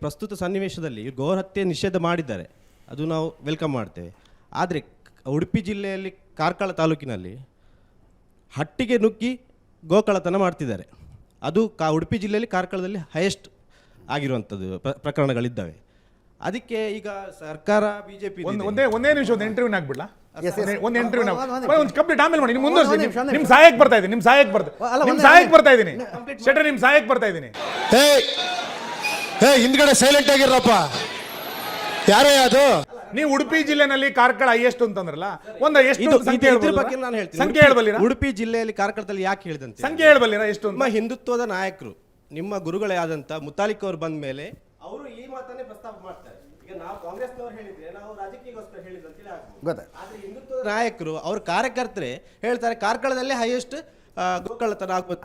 ಪ್ರಸ್ತುತ ಸನ್ನಿವೇಶದಲ್ಲಿ ಗೋಹತ್ಯೆ ನಿಷೇಧ ಮಾಡಿದ್ದಾರೆ, ಅದು ನಾವು ವೆಲ್ಕಮ್ ಮಾಡ್ತೇವೆ. ಆದರೆ ಉಡುಪಿ ಜಿಲ್ಲೆಯಲ್ಲಿ ಕಾರ್ಕಳ ತಾಲೂಕಿನಲ್ಲಿ ಹಟ್ಟಿಗೆ ನುಗ್ಗಿ ಗೋಕಳ್ಳತನ ಮಾಡ್ತಿದ್ದಾರೆ. ಅದು ಉಡುಪಿ ಜಿಲ್ಲೆಯಲ್ಲಿ ಕಾರ್ಕಳದಲ್ಲಿ ಹೈಯೆಸ್ಟ್ ಆಗಿರುವಂಥದ್ದು ಪ್ರಕರಣಗಳಿದ್ದಾವೆ. ಅದಕ್ಕೆ ಈಗ ಸರ್ಕಾರ ಬಿಜೆಪಿ ಒಂದೇ ನಿಮಿಷ ಒಂದು ಇಂಟರ್ವ್ಯೂ ಆಗ್ಬಿಡ್ಲಾ? ಒಂದು ಇಂಟರ್ವ್ಯೂ ಒಂದು ಕಂಪ್ಲೀಟ್ ಆಮೇಲೆ ಮಾಡಿ. ನಿಮ್ಮ ಮುಂದುವರಿಸಿ. ನಿಮ್ಮ ಸಹಾಯಕ್ಕೆ ಬರ್ತಾ ಇದ್ದೀನಿ. ನಿಮ್ಮ ಸಹಾಯಕ್ಕೆ ಬರ್ತಾ ಇದ್ದೀನಿ. ಶೆಟ್ರೆ ನಿಮ್ಮ ಸಹಾಯಕ್ಕೆ ಬರ್ತಾ ಇದ್ದೀನಿ. ಹಿಂದ್ಗಡೆ ಸೈಲೆಂಟ್ ಆಗಿರಪ್ಪ. ಯಾರೇ ಅದು? ನೀವು ಉಡುಪಿ ಜಿಲ್ಲೆನಲ್ಲಿ ಕಾರ್ಕಳ ಹೈಯೆಸ್ಟ್ ಅಂತಂದ್ರಲ್ಲ, ಒಂದು ಎಷ್ಟು ಬಗ್ಗೆ ನಾನು ಹೇಳ್ತೀನಿ. ಸಂಖ್ಯೆ ಹೇಳಬಲ್ಲಿರಾ? ಉಡುಪಿ ಜಿಲ್ಲೆಯಲ್ಲಿ ಕಾರ್ಕಳದಲ್ಲಿ ಯಾಕೆ ಹೇಳಿದಂತೆ ಸಂಖ್ಯೆ ಹೇಳಬಲ್ಲಿರಾ ಎಷ್ಟು? ನಿಮ್ಮ ಹಿಂದುತ್ವದ ನಾಯಕರು, ನಿಮ್ಮ ಗುರುಗಳೇ ಆದಂತ ಮುತಾಲಿಕ್ ಅವರು ಬಂದ ಮೇಲೆ ಅವರು ಈ ಮಾತನ್ನೇ ಪ್ರಸ್ತಾಪ ಮಾಡ್ತಾರೆ. ಈಗ ನಾವು ಕಾಂಗ್ರೆಸ್ನವರು ಹೇಳಿದ್ರೆ ನಾವು ರಾಜಕೀಯಗೋಸ್ಕರ ಹೇಳಿದಂತೆ ಆಗ್ಬೋದು. ಆದ್ರೆ ಹಿಂದುತ್ವದ ನಾಯಕರು ಅವ್ರ ಕಾರ್ಯಕರ್ತರೇ ಹೇಳ್ತಾರೆ ಕಾರ್ಕಳದಲ್ಲೇ ಹೈಯೆಸ್ಟ್ ಗೋಕಳ್ಳತನ ಆಗ್ಬೋದು.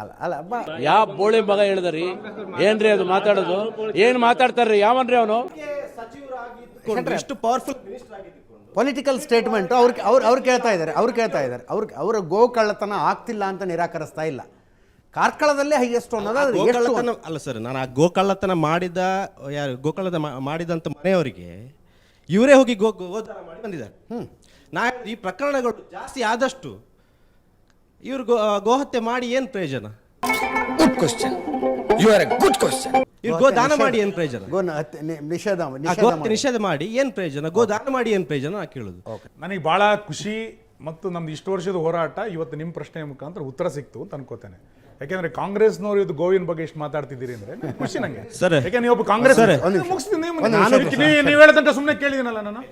ಯಾವ ಬೋಳಿ ಮಗ ಹೇಳಿದ್ರಿ? ಏನ್ರಿ ಅದು ಮಾತಾಡೋದು? ಏನ್ ಮಾತಾಡ್ತಾರ್ರಿ? ಯಾವನ್ರಿ ಅವನು? ಎಷ್ಟು ಪವರ್ಫುಲ್ ಮಿನಿಸ್ಟರ್ ಆಗಿದ್ದು ಪೊಲಿಟಿಕಲ್ ಸ್ಟೇಟ್ಮೆಂಟ್ ಅವ್ರು ಕೇಳ್ತಾ ಇದ್ದಾರೆ. ಅವ್ರ ಗೋಕಳ್ಳತನ ಆಗ್ತಿಲ್ಲ ಅಂತ ನಿರಾಕರಿಸ್ತಾ ಇಲ್ಲ. ಕಾರ್ಕಳದಲ್ಲೇ ಹೈಯೆಸ್ಟ್ ಅನ್ನೋದು ಅಲ್ಲ ಸರ್. ನಾನು ಆ ಗೋಕಳ್ಳತನ ಮಾಡಿದಂತ ಮನೆಯವರಿಗೆ ಇವರೇ ಹೋಗಿ ಗೋದಾನ ಮಾಡಿ ಬಂದಿದ್ದಾರೆ. ಈ ಪ್ರಕರಣಗಳು ಜಾಸ್ತಿ ಆದಷ್ಟು ಇವರು ಗೋಹತ್ಯೆ ಮಾಡಿ ಏನ್ ಪ್ರಯೋಜನ? Good question. You are a good question. ಇವ್ರು ಗೋದಾನ ಮಾಡಿ ಏನ್ ಪ್ರಯೋಜನ? ನಿಷೇಧ ಮಾಡಿ ಏನ್ ಪ್ರಯೋಜನ? ಗೋದಾನ ಮಾಡಿ ಏನ್ ಪ್ರಯೋಜನ ನಾ ಕೇಳುದು. ನನಗೆ ಬಹಳ ಖುಷಿ ಮತ್ತು ನಮ್ದು ಇಷ್ಟು ವರ್ಷದ ಹೋರಾಟ ಇವತ್ತು ನಿಮ್ಮ ಪ್ರಶ್ನೆಯ ಮುಖಾಂತರ ಉತ್ತರ ಸಿಕ್ತು ಅಂತ ಅನ್ಕೋತೇನೆ. ಯಾಕೆಂದ್ರೆ ಕಾಂಗ್ರೆಸ್ನವರು ಇದು ಗೋವಿನ ಬಗ್ಗೆ ಎಷ್ಟು ಮಾತಾಡ್ತಿದ್ದೀರಿ ಅಂದ್ರೆ ಖುಷಿ ನಂಗೆ. ಯಾಕೆ ನೀವು ಕಾಂಗ್ರೆಸ್ ನೀವು ಹೇಳ ತನಕ ಸುಮ್ಮನೆ ಕೇಳಿದಿನಲ್ಲ ನಾನು.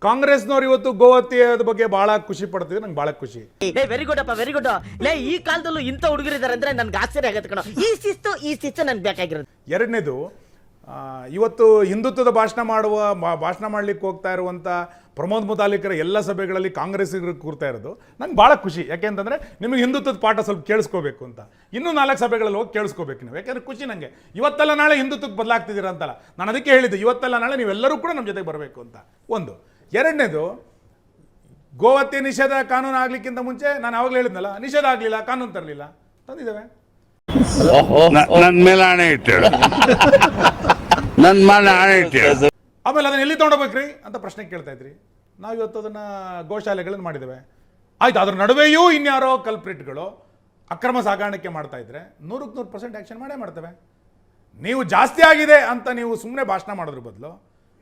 ಕಾಂಗ್ರೆಸ್ನವ್ರು ಇವತ್ತು ಗೋಹತ್ಯೆಯ ಬಗ್ಗೆ ಬಹಳ ಖುಷಿ ಪಡ್ತಿದ್ರು. ನಂಗೆ ಬಹಳ ಖುಷಿ. ವೆರಿ ಗುಡ್ ಅಪ್ಪ, ವೆರಿ ಗುಡ್. ಈ ಕಾಲದಲ್ಲೂ ಇಂಥ ಹುಡುಗರಿದ್ದಾರೆ ಅಂದ್ರೆ ನನ್ಗೆ ಆಶ್ಚರ್ಯ ಆಗತ್ತೆ ಕಣ. ಈ ಶಿಸ್ತು ನನ್ಗೆ ಬೇಕಾಗಿರೋದು. ಎರಡನೇದು, ಇವತ್ತು ಹಿಂದುತ್ವದ ಭಾಷಣ ಮಾಡ್ಲಿಕ್ಕೆ ಹೋಗ್ತಾ ಇರುವಂತ ಪ್ರಮೋದ್ ಮುತಾಲಿಕರ ಎಲ್ಲ ಸಭೆಗಳಲ್ಲಿ ಕಾಂಗ್ರೆಸ್ಸಿಗರು ಕೂರ್ತಾ ಇರೋದು ನಂಗೆ ಬಹಳ ಖುಷಿ. ಯಾಕೆಂತಂದ್ರೆ ನಿಮಗೆ ಹಿಂದುತ್ವದ ಪಾಠ ಸ್ವಲ್ಪ ಕೇಳಿಸ್ಕೋಬೇಕು ಅಂತ. ಇನ್ನೂ 4 ಸಭೆಗಳಲ್ಲಿ ಹೋಗಿ ಕೇಳಿಸ್ಕೋಬೇಕು ನೀವು. ಯಾಕೆಂದ್ರೆ ಖುಷಿ ನಂಗೆ. ಇವತ್ತೆಲ್ಲ ನಾಳೆ ಹಿಂದುತ್ವಕ್ಕೆ ಬದಲಾಗ್ತಿದ್ದೀರಾ ಅಂತಲ್ಲ, ನಾನು ಅದಕ್ಕೆ ಹೇಳಿದ್ದು ಇವತ್ತೆಲ್ಲ ನಾಳೆ ನೀವೆಲ್ಲರೂ ಕೂಡ ನಮ್ಮ ಜೊತೆಗೆ ಬರಬೇಕು ಅಂತ. ಒಂದು. ಎರಡನೇದು, ಗೋಹತ್ಯೆ ನಿಷೇಧ ಕಾನೂನು ಆಗ್ಲಿಕ್ಕಿಂತ ಮುಂಚೆ ನಾನು ಯಾವಾಗಲೂ ಹೇಳಿದ್ನಲ್ಲ, ನಿಷೇಧ ಆಗಲಿಲ್ಲ, ಕಾನೂನು ತರಲಿಲ್ಲ, ತಂದಿದ್ದೇವೆ. ನನ್ನ ಮೇಲೆ ಆಣೆ ಇಟ್ಟೇಳು. ನನ್ನ ಮೇಲೆ ಆಣೆ ಇಟ್ಟೇಳು. ಆಮೇಲೆ ಅದನ್ನ ಎಲ್ಲಿ ತಗೊಂಡೋಗ್ಬೇಕ್ರಿ ಅಂತ ಪ್ರಶ್ನೆ ಕೇಳ್ತಾ ಇದ್ರಿ. ನಾವು ಇವತ್ತು ಅದನ್ನ ಗೋಶಾಲೆಗಳನ್ನು ಮಾಡಿದ್ದೇವೆ. ಆಯ್ತು, ಅದ್ರ ನಡುವೆಯೂ ಇನ್ಯಾರೋ ಕಲ್ಪ್ರಿಟ್ಗಳು ಅಕ್ರಮ ಸಾಗಾಣಿಕೆ ಮಾಡ್ತಾ ಇದ್ರೆ 100% ಆ್ಯಕ್ಷನ್ ಮಾಡೇ ಮಾಡ್ತೇವೆ. ನೀವು ಜಾಸ್ತಿ ಆಗಿದೆ ಅಂತ ನೀವು ಸುಮ್ಮನೆ ಭಾಷಣ ಮಾಡೋದ್ರ ಬದಲು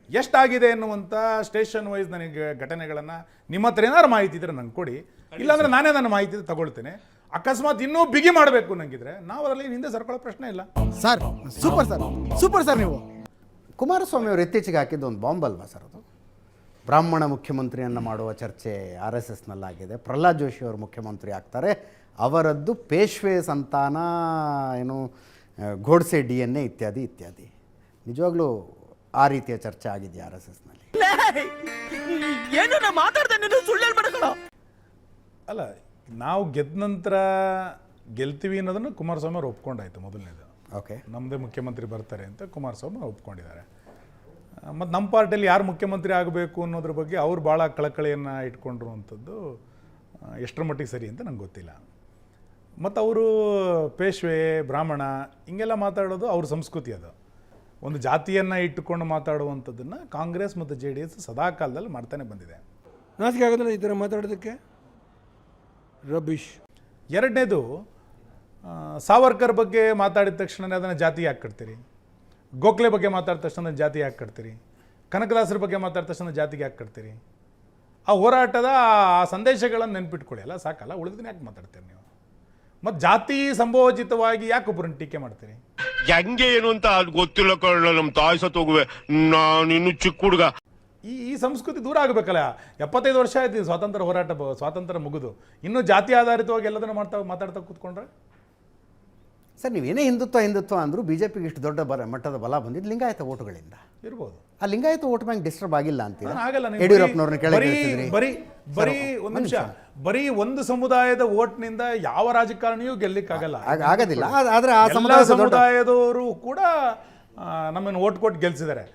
ಎಷ್ಟಾಗಿದೆ ಎನ್ನುವಂಥ ಸ್ಟೇಷನ್ ವೈಸ್ ನನಗೆ ಘಟನೆಗಳನ್ನು ನಿಮ್ಮ ಹತ್ರ ಏನಾದ್ರು ಮಾಹಿತಿ ಇದ್ರೆ ನಂಗೆ ಕೊಡಿ. ಇಲ್ಲಾಂದ್ರೆ ನಾನೇ ನನ್ನ ಮಾಹಿತಿ ತಗೊಳ್ತೇನೆ. ಅಕಸ್ಮಾತ್ ಇನ್ನೂ ಬಿಗಿ ಮಾಡಬೇಕು ನಂಗಿದ್ರೆ ನಾವು ಅದರಲ್ಲಿ ಹಿಂದೆ ಸರ್ಕೊಳ್ಳೋ ಪ್ರಶ್ನೆ ಇಲ್ಲ. Sir super sir. ನೀವು ಕುಮಾರಸ್ವಾಮಿ ಅವರು ಇತ್ತೀಚೆಗೆ ಹಾಕಿದ್ದು ಒಂದು ಬಾಂಬ್ ಅಲ್ವಾ ಸರ್ ಅದು? ಬ್ರಾಹ್ಮಣ ಮುಖ್ಯಮಂತ್ರಿಯನ್ನು ಮಾಡುವ ಚರ್ಚೆ RSSನಲ್ಲಾಗಿದೆ. ಪ್ರಹ್ಲಾದ್ ಜೋಶಿ ಅವರು ಮುಖ್ಯಮಂತ್ರಿ ಆಗ್ತಾರೆ. ಅವರದ್ದು ಪೇಶ್ವೆ ಸಂತಾನ, ಏನು ಗೋಡ್ಸೆ DNA ಇತ್ಯಾದಿ. ನಿಜವಾಗ್ಲೂ ಆ ರೀತಿಯ ಚರ್ಚೆ ಆಗಿದೆ RSSನಲ್ಲಿ. ಅಲ್ಲ, ನಾವು ಗೆದ್ದ ನಂತರ ಗೆಲ್ತೀವಿ ಅನ್ನೋದನ್ನು ಕುಮಾರಸ್ವಾಮಿ ಅವರು ಒಪ್ಕೊಂಡಾಯ್ತು. ಮೊದಲನೇದು, ಓಕೆ, ನಮ್ಮದೇ ಮುಖ್ಯಮಂತ್ರಿ ಬರ್ತಾರೆ ಅಂತ ಕುಮಾರಸ್ವಾಮಿ ಒಪ್ಕೊಂಡಿದ್ದಾರೆ. ಮತ್ತು ನಮ್ಮ ಪಾರ್ಟಿಯಲ್ಲಿ ಯಾರು ಮುಖ್ಯಮಂತ್ರಿ ಆಗಬೇಕು ಅನ್ನೋದ್ರ ಬಗ್ಗೆ ಅವ್ರು ಭಾಳ ಕಳಕಳಿಯನ್ನು ಇಟ್ಕೊಂಡಿರುವಂಥದ್ದು ಎಷ್ಟರ ಮಟ್ಟಿಗೆ ಸರಿ ಅಂತ ನಂಗೆ ಗೊತ್ತಿಲ್ಲ. ಮತ್ತು ಅವರು ಪೇಶ್ವೆ, ಬ್ರಾಹ್ಮಣ ಹಿಂಗೆಲ್ಲ ಮಾತಾಡೋದು ಅವ್ರ ಸಂಸ್ಕೃತಿ. ಅದು ಒಂದು ಜಾತಿಯನ್ನು ಇಟ್ಟುಕೊಂಡು ಮಾತಾಡುವಂಥದ್ದನ್ನು ಕಾಂಗ್ರೆಸ್ ಮತ್ತು JDS ಸದಾ ಕಾಲದಲ್ಲಿ ಮಾಡ್ತಾನೆ ಬಂದಿದೆ. ನಾಚಿಕೆ ಆಗೋದಿಲ್ಲ ಈ ಥರ ಮಾತಾಡೋದಕ್ಕೆ? ರಬೀಶ್. ಎರಡನೇದು, ಸಾವರ್ಕರ್ ಬಗ್ಗೆ ಮಾತಾಡಿದ ತಕ್ಷಣ ಅದನ್ನು ಜಾತಿಗೆ ಹಾಕ್ಕೊಡ್ತೀರಿ. ಗೋಖಲೆ ಬಗ್ಗೆ ಮಾತಾಡಿದ ತಕ್ಷಣ ಜಾತಿಗೆ ಹಾಕ್ಕೊಡ್ತೀರಿ. ಕನಕದಾಸರ ಬಗ್ಗೆ ಮಾತಾಡಿದ ತಕ್ಷಣ ಜಾತಿಗೆ ಹಾಕ್ಕೊಡ್ತೀರಿ. ಆ ಹೋರಾಟದ ಆ ಸಂದೇಶಗಳನ್ನು ನೆನ್ಪಿಟ್ಕೊಳ್ಳಿ. ಅಲ್ಲ ಸಾಕಲ್ಲ, ಉಳಿದಿನ ಯಾಕೆ ಮಾತಾಡ್ತೀರಿ ನೀವು? ಮತ್ತು ಜಾತಿ ಸಂಭೋಜಿತವಾಗಿ ಯಾಕೆ ಒಬ್ಬರನ್ನ ಟೀಕೆ ಮಾಡ್ತೀರಿ? ಹೆಂಗೆ ಏನು ಅಂತ ಗೊತ್ತಿಲ್ಲ ಕಳ್ಳ. ನಮ್ಮ ತಾಯಿ ಸತ್ತು ಹೋಗುವೆ, ನಾನು ಇನ್ನು ಚಿಕ್ಕ ಹುಡುಗ. ಈ ಸಂಸ್ಕೃತಿ ದೂರ ಆಗಬೇಕಲ್ಲ. 75 ವರ್ಷ ಆಯ್ತು ಸ್ವಾತಂತ್ರ್ಯ ಮುಗಿದು, ಇನ್ನೂ ಜಾತಿ ಆಧಾರಿತವಾಗಿ ಎಲ್ಲದನ್ನು ಮಾತಾಡ್ತಾ ಕೂತ್ಕೊಂಡ್ರೆ ಸರ್, ನೀವೇನೇ ಹಿಂದುತ್ವ ಅಂದರೂ BJPಗೆ ಇಷ್ಟು ದೊಡ್ಡ ಮಟ್ಟದ ಬಲ ಬಂದಿದ್ದು ಲಿಂಗಾಯತ ಓಟುಗಳಿಂದ ಇರ್ಬೋದು. ಆ ಲಿಂಗಾಯತ ವೋಟ್ ಬ್ಯಾಂಕ್ ಡಿಸ್ಟರ್ಬ್ ಆಗಿಲ್ಲ ಅಂತೀರಾ? ಆಗಲ್ಲ. ಯಡಿಯೂರಪ್ಪನವ್ರನ್ನ ಬರೀ ಒಂದು ನಿಮಿಷ, ಬರೀ ಒಂದು ಸಮುದಾಯದ ವೋಟ್ನಿಂದ ಯಾವ ರಾಜಕಾರಣಿಯೂ ಗೆಲ್ಲಿಕ್ಕಾಗಲ್ಲ. ಆಗೋದಿಲ್ಲ. ಆದರೆ ಆ ಸಮುದಾಯದವರು ಕೂಡ ನಮ್ಮನ್ನು ಓಟ್ ಕೊಟ್ಟು ಗೆಲ್ಸಿದ್ದಾರೆ.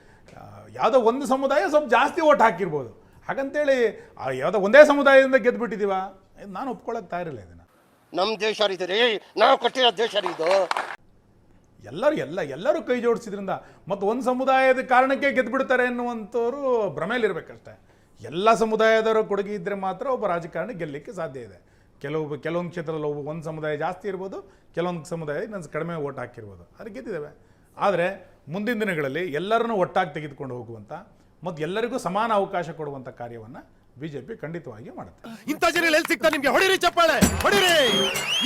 ಯಾವುದೋ ಒಂದು ಸಮುದಾಯ ಸ್ವಲ್ಪ ಜಾಸ್ತಿ ಓಟ್ ಹಾಕಿರ್ಬೋದು. ಹಾಗಂತೇಳಿ ಯಾವುದೋ ಒಂದೇ ಸಮುದಾಯದಿಂದ ಗೆದ್ದುಬಿಟ್ಟಿದ್ದೀವ, ನಾನು ಒಪ್ಕೊಳ್ಳೋಕೆ ತಯಾರಿಲ್ಲ. ಇದನ್ನು ನಮ್ಮ ದೇಶ ರೀ, ನಾವು ಕಟ್ಟಿರೋ ದೇಶ ಇದು. ಎಲ್ಲರೂ ಕೈ ಜೋಡಿಸಿದ್ರಿಂದ ಮತ್ತು ಒಂದು ಸಮುದಾಯದ ಕಾರಣಕ್ಕೆ ಗೆದ್ದುಬಿಡ್ತಾರೆ ಎನ್ನುವಂಥವ್ರು ಭ್ರಮೆಯಲ್ಲಿರ್ಬೇಕಷ್ಟೇ. ಎಲ್ಲ ಸಮುದಾಯದವರ ಕೊಡುಗೆ ಇದ್ದರೆ ಮಾತ್ರ ಒಬ್ಬ ರಾಜಕಾರಣಿ ಗೆಲ್ಲಲಿಕ್ಕೆ ಸಾಧ್ಯ ಇದೆ. ಕೆಲವೊಂದು ಕ್ಷೇತ್ರದಲ್ಲಿ ಒಂದು ಸಮುದಾಯ ಜಾಸ್ತಿ ಇರ್ಬೋದು, ಕೆಲವೊಂದು ಸಮುದಾಯ ನಾನು ಕಡಿಮೆ ಓಟ್ ಹಾಕಿರ್ಬೋದು, ಅದಕ್ಕೆ ಗೆದ್ದಿದ್ದಾವೆ. ಆದರೆ ಮುಂದಿನ ದಿನಗಳಲ್ಲಿ ಎಲ್ಲರನ್ನೂ ಒಟ್ಟಾಗಿ ತೆಗೆದುಕೊಂಡು ಹೋಗುವಂಥ ಮತ್ತು ಎಲ್ಲರಿಗೂ ಸಮಾನ ಅವಕಾಶ ಕೊಡುವಂಥ ಕಾರ್ಯವನ್ನು ಬಿಜೆಪಿ ಖಂಡಿತವಾಗಿ ಮಾಡುತ್ತೆ. ಇಂಥ ಜನ ಎಲ್ಲಿ ಸಿಗ್ತಾರೆ ನಿಮಗೆ? ಹೊಡಿರಿ ಚಪ್ಪಾಳೆ, ಹೊಡಿರಿ.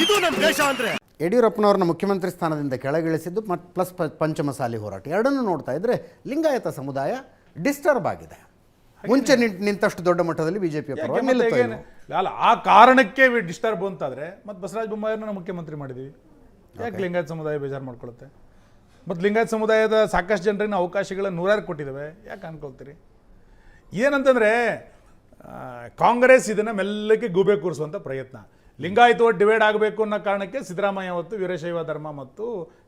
ಇದು ನಮ್ಮ ದೇಶ ಅಂದ್ರೆ. ಯಡಿಯೂರಪ್ಪನವ್ರನ್ನ ಮುಖ್ಯಮಂತ್ರಿ ಸ್ಥಾನದಿಂದ ಕೆಳಗಿಳಿಸಿದ್ದು ಮತ್ತು ಪ್ಲಸ್ ಪಂಚಮಸಾಲಿ ಹೋರಾಟ ಎರಡನ್ನೂ ನೋಡ್ತಾ ಇದ್ರೆ ಲಿಂಗಾಯತ ಸಮುದಾಯ ಡಿಸ್ಟರ್ಬ್ ಆಗಿದೆ. ಮುಂಚೆ ನಿಂತಷ್ಟು ದೊಡ್ಡ ಮಟ್ಟದಲ್ಲಿ ಬಿಜೆಪಿಯ ಪರವಾಗಿ ನಿಲ್ಲುತ್ತಾ ಇಲ್ಲ. ಅಲ್ಲ, ಆ ಕಾರಣಕ್ಕೆ ಡಿಸ್ಟರ್ಬ್ ಅಂತಾದರೆ ಮತ್ತು ಬಸವರಾಜ ಬೊಮ್ಮಾಯಿಯವ್ರನ್ನ ಮುಖ್ಯಮಂತ್ರಿ ಮಾಡಿದ್ದೀವಿ. ಯಾಕೆ ಲಿಂಗಾಯತ ಸಮುದಾಯ ಬೇಜಾರು ಮಾಡ್ಕೊಳುತ್ತೆ? ಮತ್ತು ಲಿಂಗಾಯತ ಸಮುದಾಯದ ಸಾಕಷ್ಟು ಜನರಿಗೆ ಅವಕಾಶಗಳನ್ನು ನೂರಾರು ಕೊಟ್ಟಿದ್ದಾವೆ, ಯಾಕೆ ಅನ್ಕೊಳ್ತೀರಿ? ಏನಂತಂದರೆ ಕಾಂಗ್ರೆಸ್ ಇದನ್ನು ಮೆಲ್ಲಕ್ಕೆ ಗೂಬೆ ಕೂರಿಸುವಂಥ ಪ್ರಯತ್ನ. ಲಿಂಗಾಯತ ಓಟ್ ಡಿವೈಡ್ ಆಗಬೇಕು ಅನ್ನೋ ಕಾರಣಕ್ಕೆ ಸಿದ್ದರಾಮಯ್ಯ ಅವತ್ತು ವೀರಶೈವ ಧರ್ಮ ಮತ್ತು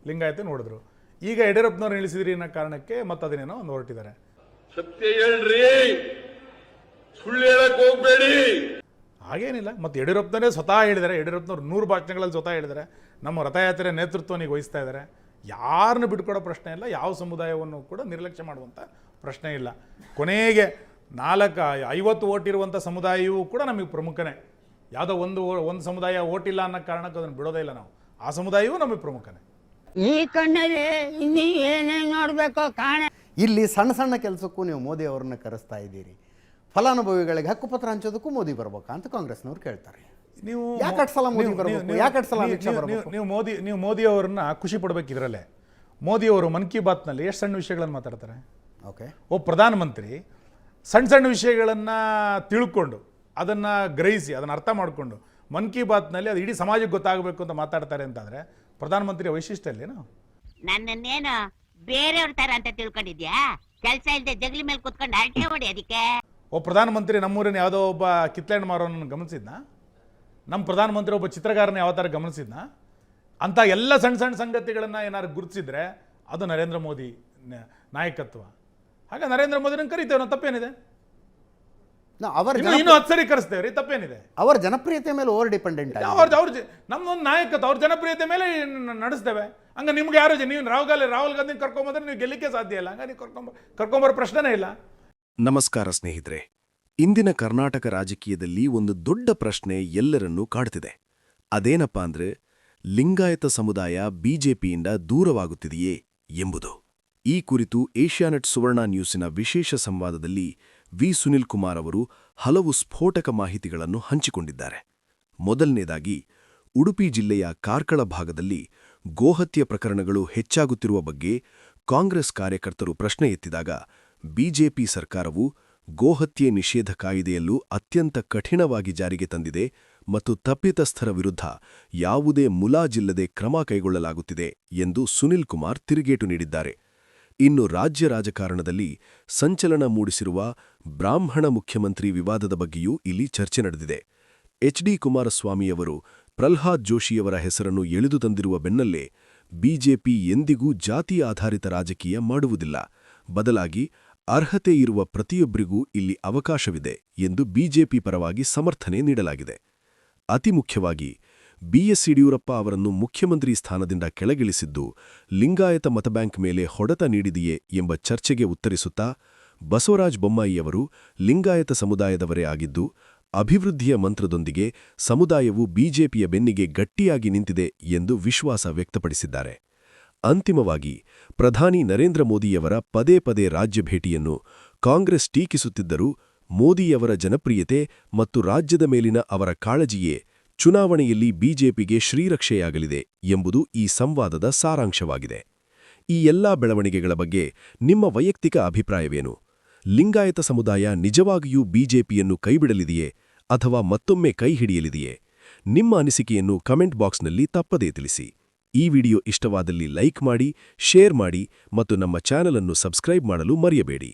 ಲಿಂಗಾಯತ ನೋಡಿದ್ರು. ಈಗ ಯಡಿಯೂರಪ್ಪನವ್ರು ಇಳಿಸಿದ್ರಿ ಅನ್ನೋ ಕಾರಣಕ್ಕೆ ಮತ್ತು ಅದನ್ನೇನೋ ಒಂದು ಹೊರಟಿದ್ದಾರೆ. ಸತ್ಯ ಹೇಳ್ರಿ, ಸುಳ್ಳು ಹೇಳಕ್ ಹೋಗ್ಬೇಡಿ. ಹಾಗೇನಿಲ್ಲ. ಮತ್ತು ಯಡಿಯೂರಪ್ಪನವರೇ ಸ್ವತಃ ಹೇಳಿದ್ದಾರೆ, ಯಡಿಯೂರಪ್ಪನವ್ರು 100 ಭಾಷಣಗಳಲ್ಲಿ ಸ್ವತಃ ಹೇಳಿದ್ದಾರೆ, ನಮ್ಮ ರಥಯಾತ್ರೆ ನೇತೃತ್ವನಿಗೆ ವಹಿಸ್ತಾ ಇದ್ದಾರೆ. ಯಾರನ್ನು ಬಿಟ್ಕೊಡೋ ಪ್ರಶ್ನೆ ಇಲ್ಲ, ಯಾವ ಸಮುದಾಯವನ್ನು ಕೂಡ ನಿರ್ಲಕ್ಷ್ಯ ಮಾಡುವಂಥ ಪ್ರಶ್ನೆ ಇಲ್ಲ. ಕೊನೆಗೆ 50 ಓಟ್ ಇರುವಂಥ ಸಮುದಾಯವೂ ಕೂಡ ನಮಗೆ ಪ್ರಮುಖನೇ. ಯಾವುದೋ ಒಂದು ಸಮುದಾಯ ಓಟ್ ಇಲ್ಲ ಅನ್ನೋ ಕಾರಣಕ್ಕೆ ಅದನ್ನು ಬಿಡೋದೇ ಇಲ್ಲ ನಾವು. ಆ ಸಮುದಾಯವೂ ನಮಗೆ ಪ್ರಮುಖನೇ. ಈ ಕಣ್ಣಲ್ಲಿ ಇನ್ನೂ ಏನೇನು ನೋಡಬೇಕು ಕಾಣ. ಇಲ್ಲಿ ಸಣ್ಣ ಸಣ್ಣ ಕೆಲಸಕ್ಕೂ ನೀವು ಮೋದಿ ಅವ್ರನ್ನ ಕರೆಸ್ತಾ ಇದ್ದೀರಿ. ಫಲಾನುಭವಿಗಳಿಗೆ ಹಕ್ಕುಪತ್ರ ಹಂಚೋದಕ್ಕೂ ಮೋದಿ ಬರ್ಬೇಕಾ ಅಂತ ಕಾಂಗ್ರೆಸ್ನವ್ರು ಕೇಳ್ತಾರೆ. ನೀವು ಯಾಕೆ ಸಲ ಮೋದಿ ಬರಬೇಕು? ಯಾಕೆ ಸಲ ಅಮಿತ್ ಶಾ ಬರಬೇಕು? ನೀವು ಮೋದಿ ಅವರನ್ನ ಖುಷಿ ಪಡಬೇಕು. ಇದರಲ್ಲೇ ಮೋದಿಯವರು ಮನ್ ಕಿ ಬಾತ್ನಲ್ಲಿ ಎಷ್ಟು ಸಣ್ಣ ವಿಷಯಗಳನ್ನು ಮಾತಾಡ್ತಾರೆ. ಓಕೆ, ಒಬ್ಬ ಪ್ರಧಾನಮಂತ್ರಿ ಸಣ್ಣ ವಿಷಯಗಳನ್ನು ತಿಳ್ಕೊಂಡು ಅದನ್ನು ಗ್ರಹಿಸಿ ಅದನ್ನು ಅರ್ಥ ಮಾಡಿಕೊಂಡು ಮನ್ ಕಿ ಬಾತ್ನಲ್ಲಿ ಅದು ಇಡೀ ಸಮಾಜಕ್ಕೆ ಗೊತ್ತಾಗಬೇಕು ಅಂತ ಮಾತಾಡ್ತಾರೆ ಅಂತಂದರೆ ಪ್ರಧಾನಮಂತ್ರಿಯ ವೈಶಿಷ್ಟ್ಯ ಅಲ್ಲೇನು? ನನ್ನನ್ನೇನು ಬೇರೆಯವ್ರ ತರ ಅಂತ ತಿಳ್ಕೊಂಡಿದ್ಯಾ? ಕೆಲಸ ಇಲ್ಲದೆ ಜಗಲಿ ಮೇಲೆ ಕುತ್ಕೊಂಡು ಅರಟೆ ಹೊಡಿ. ಅದಕ್ಕೆ ಒಬ್ಬ ಪ್ರಧಾನಮಂತ್ರಿ ನಮ್ಮೂರಿನ ಯಾವುದೋ ಒಬ್ಬ ಕಿತ್ಲೆಹಣ್ಣು ಮಾರೋನನ್ನು ಗಮನಿಸಿದ್ನ? ನಮ್ಮ ಪ್ರಧಾನಮಂತ್ರಿ ಒಬ್ಬ ಚಿತ್ರಗಾರನ ಯಾವ ಥರ ಗಮನಿಸಿದ್ನ? ಅಂಥ ಎಲ್ಲ ಸಣ್ಣ ಸಂಗತಿಗಳನ್ನು ಏನಾದ್ರು ಗುರುತಿಸಿದ್ರೆ ಅದು ನರೇಂದ್ರ ಮೋದಿ ನಾಯಕತ್ವ. ಹಾಗೆ ನರೇಂದ್ರ ಮೋದಿನ ಕರಿತೇವೆ ನಾವು, ತಪ್ಪೇನಿದೆ? ಇನ್ನೂ 10 ಸರಿ ಕರೆಸ್ತೇವೆ ರೀ, ತಪ್ಪೇನಿದೆ? ಅವರ ಜನಪ್ರಿಯತೆ ಮೇಲೆ ಓವರ್ ಡಿಪೆಂಡೆಂಟ್. ನಮ್ಮೊಂದು ನಾಯಕತ್ವ ಅವ್ರ ಜನಪ್ರಿಯತೆ ಮೇಲೆ ನಡೆಸ್ತೇವೆ. ಹಂಗ ನಿಮ್ಗೆ ಯಾರು ನೀವು ರಾಹುಲ್ ಗಾಂಧಿ ಕರ್ಕೊಂಬಂದ್ರೆ ನೀವು ಗೆಲ್ಲಿಕ್ಕೆ ಸಾಧ್ಯ ಇಲ್ಲ. ಹಂಗ ನೀವು ಕರ್ಕೊಂಬರೋ ಪ್ರಶ್ನೆನೇ ಇಲ್ಲ. ನಮಸ್ಕಾರ ಸ್ನೇಹಿತರೆ. ಇಂದಿನ ಕರ್ನಾಟಕ ರಾಜಕೀಯದಲ್ಲಿ ಒಂದು ದೊಡ್ಡ ಪ್ರಶ್ನೆ ಎಲ್ಲರನ್ನೂ ಕಾಡ್ತಿದೆ. ಅದೇನಪ್ಪಾ ಅಂದ್ರೆ, ಲಿಂಗಾಯತ ಸಮುದಾಯ ಬಿಜೆಪಿಯಿಂದ ದೂರವಾಗುತ್ತಿದೆಯೇ ಎಂಬುದು. ಈ ಕುರಿತು ಏಷ್ಯಾನೆಟ್ ಸುವರ್ಣ ನ್ಯೂಸಿನ ವಿಶೇಷ ಸಂವಾದದಲ್ಲಿ ವಿ ಸುನಿಲ್ ಕುಮಾರ್ ಅವರು ಹಲವು ಸ್ಫೋಟಕ ಮಾಹಿತಿಗಳನ್ನು ಹಂಚಿಕೊಂಡಿದ್ದಾರೆ. ಮೊದಲನೇದಾಗಿ, ಉಡುಪಿ ಜಿಲ್ಲೆಯ ಕಾರ್ಕಳ ಭಾಗದಲ್ಲಿ ಗೋಹತ್ಯೆ ಪ್ರಕರಣಗಳು ಹೆಚ್ಚಾಗುತ್ತಿರುವ ಬಗ್ಗೆ ಕಾಂಗ್ರೆಸ್ ಕಾರ್ಯಕರ್ತರು ಪ್ರಶ್ನೆ ಎತ್ತಿದಾಗ ಬಿಜೆಪಿ ಸರ್ಕಾರವು ಗೋಹತ್ಯೆ ನಿಷೇಧ ಕಾಯಿದೆಯಲ್ಲೂ ಅತ್ಯಂತ ಕಠಿಣವಾಗಿ ಜಾರಿಗೆ ತಂದಿದೆ ಮತ್ತು ತಪ್ಪಿತಸ್ಥರ ವಿರುದ್ಧ ಯಾವುದೇ ಮುಲಾಜಿಲ್ಲದೆ ಕ್ರಮ ಕೈಗೊಳ್ಳಲಾಗುತ್ತಿದೆ ಎಂದು ಸುನಿಲ್ ಕುಮಾರ್ ತಿರುಗೇಟು ನೀಡಿದ್ದಾರೆ. ಇನ್ನು ರಾಜ್ಯ ರಾಜಕಾರಣದಲ್ಲಿ ಸಂಚಲನ ಮೂಡಿಸಿರುವ ಬ್ರಾಹ್ಮಣ ಮುಖ್ಯಮಂತ್ರಿ ವಿವಾದದ ಬಗ್ಗೆಯೂ ಇಲ್ಲಿ ಚರ್ಚೆ ನಡೆದಿದೆ. ಎಚ್.ಡಿ. ಕುಮಾರಸ್ವಾಮಿಯವರು ಪ್ರಲ್ಹಾದ್ ಜೋಶಿಯವರ ಹೆಸರನ್ನು ಎಳೆದು ತಂದಿರುವ ಬೆನ್ನಲ್ಲೇ ಬಿಜೆಪಿ ಎಂದಿಗೂ ಜಾತಿ ಆಧಾರಿತ ರಾಜಕೀಯ ಮಾಡುವುದಿಲ್ಲ, ಬದಲಾಗಿ ಅರ್ಹತೆ ಇರುವ ಪ್ರತಿಯೊಬ್ಬರಿಗೂ ಇಲ್ಲಿ ಅವಕಾಶವಿದೆ ಎಂದು ಬಿಜೆಪಿ ಪರವಾಗಿ ಸಮರ್ಥನೆ ನೀಡಲಾಗಿದೆ. ಅತಿ ಮುಖ್ಯವಾಗಿ ಬಿಎಸ್ ಯಡಿಯೂರಪ್ಪ ಅವರನ್ನು ಮುಖ್ಯಮಂತ್ರಿ ಸ್ಥಾನದಿಂದ ಕೆಳಗಿಳಿಸಿದ್ದು ಲಿಂಗಾಯತ ಮತಬ್ಯಾಂಕ್ ಮೇಲೆ ಹೊಡೆತ ನೀಡಿದೆಯೇ ಎಂಬ ಚರ್ಚೆಗೆ ಉತ್ತರಿಸುತ್ತಾ, ಬಸವರಾಜ ಬೊಮ್ಮಾಯಿಯವರು ಲಿಂಗಾಯತ ಸಮುದಾಯದವರೇ ಆಗಿದ್ದು ಅಭಿವೃದ್ಧಿಯ ಮಂತ್ರದೊಂದಿಗೆ ಸಮುದಾಯವು ಬಿಜೆಪಿಯ ಬೆನ್ನಿಗೆ ಗಟ್ಟಿಯಾಗಿ ನಿಂತಿದೆ ಎಂದು ವಿಶ್ವಾಸ ವ್ಯಕ್ತಪಡಿಸಿದ್ದಾರೆ. ಅಂತಿಮವಾಗಿ, ಪ್ರಧಾನಿ ನರೇಂದ್ರ ಮೋದಿಯವರ ಪದೇ ಪದೇ ರಾಜ್ಯ ಭೇಟಿಯನ್ನು ಕಾಂಗ್ರೆಸ್ ಟೀಕಿಸುತ್ತಿದ್ದರೂ ಮೋದಿಯವರ ಜನಪ್ರಿಯತೆ ಮತ್ತು ರಾಜ್ಯದ ಮೇಲಿನ ಅವರ ಕಾಳಜಿಯೇ ಚುನಾವಣೆಯಲ್ಲಿ ಬಿಜೆಪಿಗೆ ಶ್ರೀರಕ್ಷೆಯಾಗಲಿದೆ ಎಂಬುದು ಈ ಸಂವಾದದ ಸಾರಾಂಶವಾಗಿದೆ. ಈ ಎಲ್ಲಾ ಬೆಳವಣಿಗೆಗಳ ಬಗ್ಗೆ ನಿಮ್ಮ ವೈಯಕ್ತಿಕ ಅಭಿಪ್ರಾಯವೇನು? ಲಿಂಗಾಯತ ಸಮುದಾಯ ನಿಜವಾಗಿಯೂ ಬಿಜೆಪಿಯನ್ನು ಕೈಬಿಡಲಿದೆಯೇ ಅಥವಾ ಮತ್ತೊಮ್ಮೆ ಕೈಹಿಡಿಯಲಿದೆಯೇ? ನಿಮ್ಮ ಅನಿಸಿಕೆಯನ್ನು ಕಮೆಂಟ್ ಬಾಕ್ಸ್ನಲ್ಲಿ ತಪ್ಪದೇ ತಿಳಿಸಿ. ಈ ವಿಡಿಯೋ ಇಷ್ಟವಾದಲ್ಲಿ ಲೈಕ್ ಮಾಡಿ, ಶೇರ್ ಮಾಡಿ ಮತ್ತು ನಮ್ಮ ಚಾನಲ್ ಅನ್ನು ಸಬ್ಸ್ಕ್ರೈಬ್ ಮಾಡಲು ಮರೆಯಬೇಡಿ.